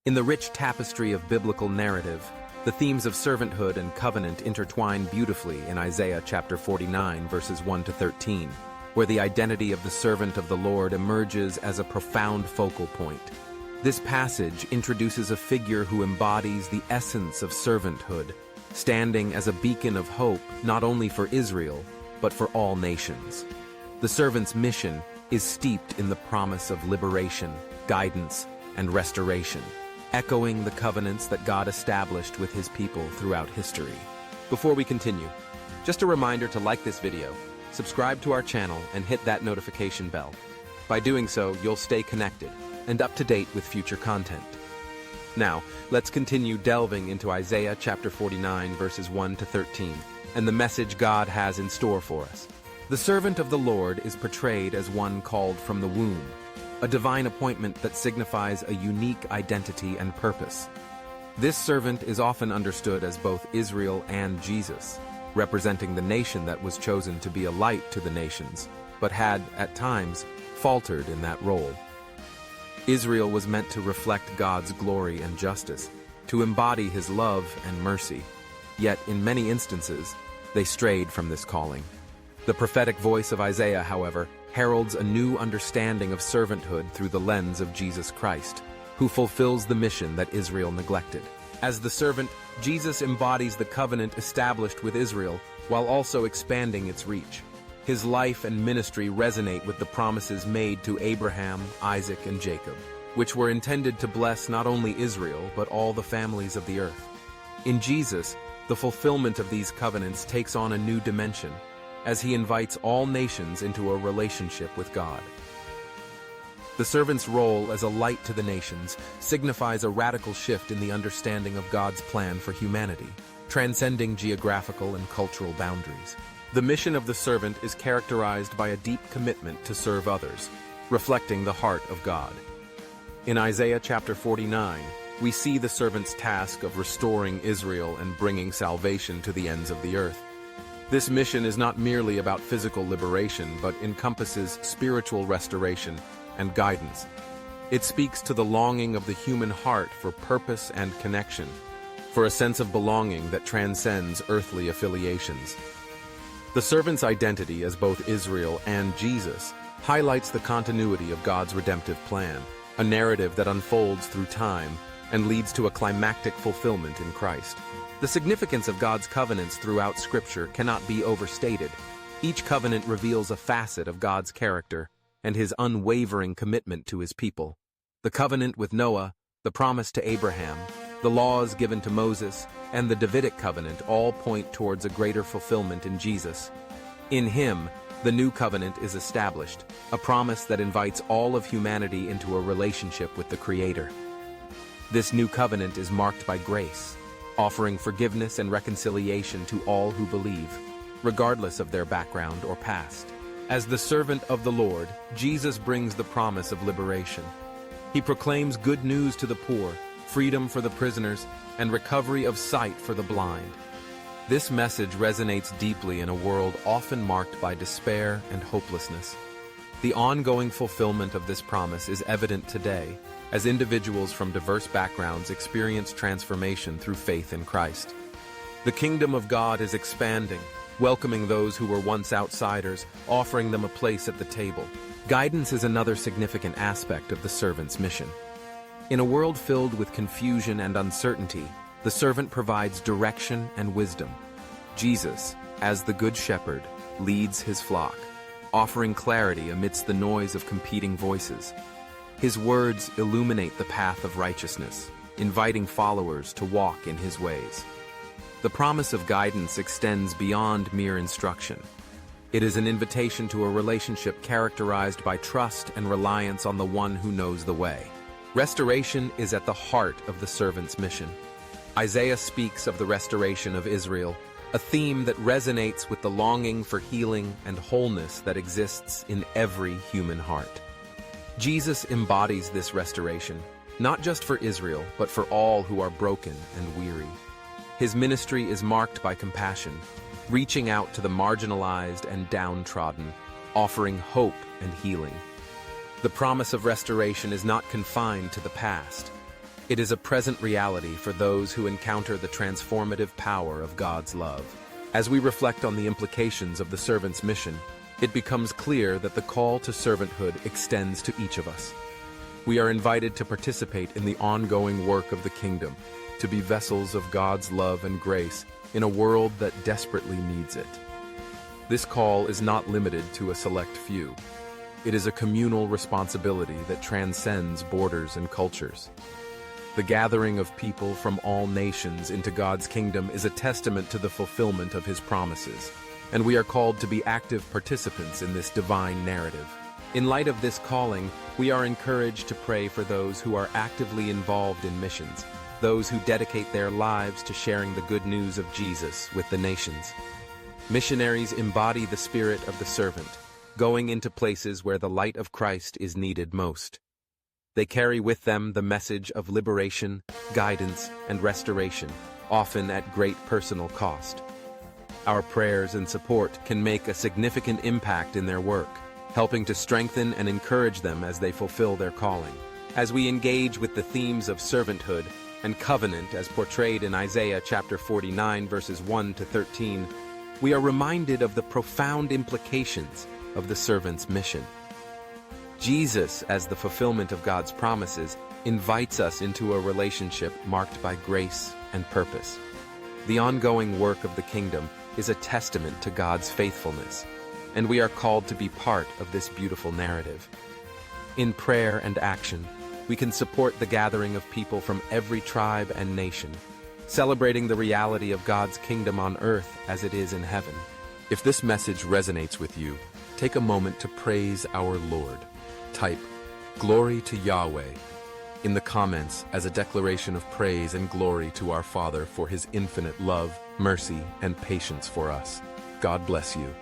In the rich tapestry of biblical narrative, the themes of servanthood and covenant intertwine beautifully in Isaiah chapter 49, verses 1 to 13, where the identity of the servant of the Lord emerges as a profound focal point. This passage introduces a figure who embodies the essence of servanthood, standing as a beacon of hope not only for Israel, but for all nations. The servant's mission is steeped in the promise of liberation, guidance, and restoration, echoing the covenants that God established with his people throughout history. Before we continue, just a reminder to like this video, subscribe to our channel, and hit that notification bell. By doing so, you'll stay connected and up to date with future content. Now, let's continue delving into Isaiah chapter 49, verses 1 to 13, and the message God has in store for us. The servant of the Lord is portrayed as one called from the womb, a divine appointment that signifies a unique identity and purpose. This servant is often understood as both Israel and Jesus, representing the nation that was chosen to be a light to the nations, but had, at times, faltered in that role. Israel was meant to reflect God's glory and justice, to embody his love and mercy. Yet, in many instances, they strayed from this calling. The prophetic voice of Isaiah, however, heralds a new understanding of servanthood through the lens of Jesus Christ, who fulfills the mission that Israel neglected. As the servant, Jesus embodies the covenant established with Israel while also expanding its reach. His life and ministry resonate with the promises made to Abraham, Isaac, and Jacob, which were intended to bless not only Israel but all the families of the earth. In Jesus, the fulfillment of these covenants takes on a new dimension, as he invites all nations into a relationship with God. The servant's role as a light to the nations signifies a radical shift in the understanding of God's plan for humanity, transcending geographical and cultural boundaries. The mission of the servant is characterized by a deep commitment to serve others, reflecting the heart of God. In Isaiah chapter 49, we see the servant's task of restoring Israel and bringing salvation to the ends of the earth. This mission is not merely about physical liberation, but encompasses spiritual restoration and guidance. It speaks to the longing of the human heart for purpose and connection, for a sense of belonging that transcends earthly affiliations. The servant's identity as both Israel and Jesus highlights the continuity of God's redemptive plan, a narrative that unfolds through time and leads to a climactic fulfillment in Christ. The significance of God's covenants throughout Scripture cannot be overstated. Each covenant reveals a facet of God's character and his unwavering commitment to his people. The covenant with Noah, the promise to Abraham, the laws given to Moses, and the Davidic covenant all point towards a greater fulfillment in Jesus. In him, the new covenant is established, a promise that invites all of humanity into a relationship with the Creator. This new covenant is marked by grace, offering forgiveness and reconciliation to all who believe, regardless of their background or past. As the servant of the Lord, Jesus brings the promise of liberation. He proclaims good news to the poor, freedom for the prisoners, and recovery of sight for the blind. This message resonates deeply in a world often marked by despair and hopelessness. The ongoing fulfillment of this promise is evident today, as individuals from diverse backgrounds experience transformation through faith in Christ. The kingdom of God is expanding, welcoming those who were once outsiders, offering them a place at the table. Guidance is another significant aspect of the servant's mission. In a world filled with confusion and uncertainty, the servant provides direction and wisdom. Jesus, as the Good Shepherd, leads his flock, offering clarity amidst the noise of competing voices. His words illuminate the path of righteousness, inviting followers to walk in his ways. The promise of guidance extends beyond mere instruction. It is an invitation to a relationship characterized by trust and reliance on the one who knows the way. Restoration is at the heart of the servant's mission. Isaiah speaks of the restoration of Israel, a theme that resonates with the longing for healing and wholeness that exists in every human heart. Jesus embodies this restoration, not just for Israel, but for all who are broken and weary. His ministry is marked by compassion, reaching out to the marginalized and downtrodden, offering hope and healing. The promise of restoration is not confined to the past. It is a present reality for those who encounter the transformative power of God's love. As we reflect on the implications of the servant's mission, it becomes clear that the call to servanthood extends to each of us. We are invited to participate in the ongoing work of the kingdom, to be vessels of God's love and grace in a world that desperately needs it. This call is not limited to a select few. It is a communal responsibility that transcends borders and cultures. The gathering of people from all nations into God's kingdom is a testament to the fulfillment of His promises, and we are called to be active participants in this divine narrative. In light of this calling, we are encouraged to pray for those who are actively involved in missions, those who dedicate their lives to sharing the good news of Jesus with the nations. Missionaries embody the spirit of the servant, going into places where the light of Christ is needed most. They carry with them the message of liberation, guidance, and restoration, often at great personal cost. Our prayers and support can make a significant impact in their work, helping to strengthen and encourage them as they fulfill their calling. As we engage with the themes of servanthood and covenant as portrayed in Isaiah chapter 49 verses 1 to 13, we are reminded of the profound implications of the servant's mission. Jesus, as the fulfillment of God's promises, invites us into a relationship marked by grace and purpose. The ongoing work of the kingdom is a testament to God's faithfulness, and we are called to be part of this beautiful narrative. In prayer and action, we can support the gathering of people from every tribe and nation, celebrating the reality of God's kingdom on earth as it is in heaven. If this message resonates with you, take a moment to praise our Lord. Type, "Glory to Yahweh," in the comments as a declaration of praise and glory to our Father for His infinite love, mercy, and patience for us. God bless you.